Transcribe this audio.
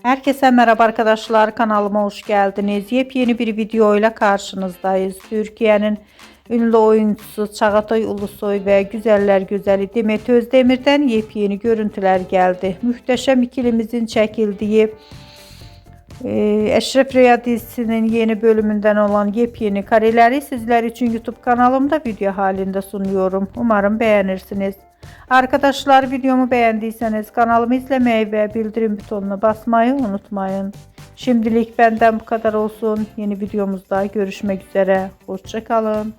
Herkese merhaba arkadaşlar, kanalıma hoş geldiniz. Yepyeni bir video ile karşınızdayız. Türkiye'nin ünlü oyuncusu Çağatay Ulusoy ve güzeller güzeli Demet Özdemir'den yepyeni görüntüler geldi. Muhteşem ikilimizin çekildiği Eşref Rüya dizisinin yeni bölümünden olan yepyeni kareleri sizler için YouTube kanalımda video halinde sunuyorum. Umarım beğenirsiniz. Arkadaşlar, videomu beğendiyseniz kanalımı izlemeyi ve bildirim butonuna basmayı unutmayın. Şimdilik benden bu kadar olsun. Yeni videomuzda görüşmek üzere. Hoşça kalın.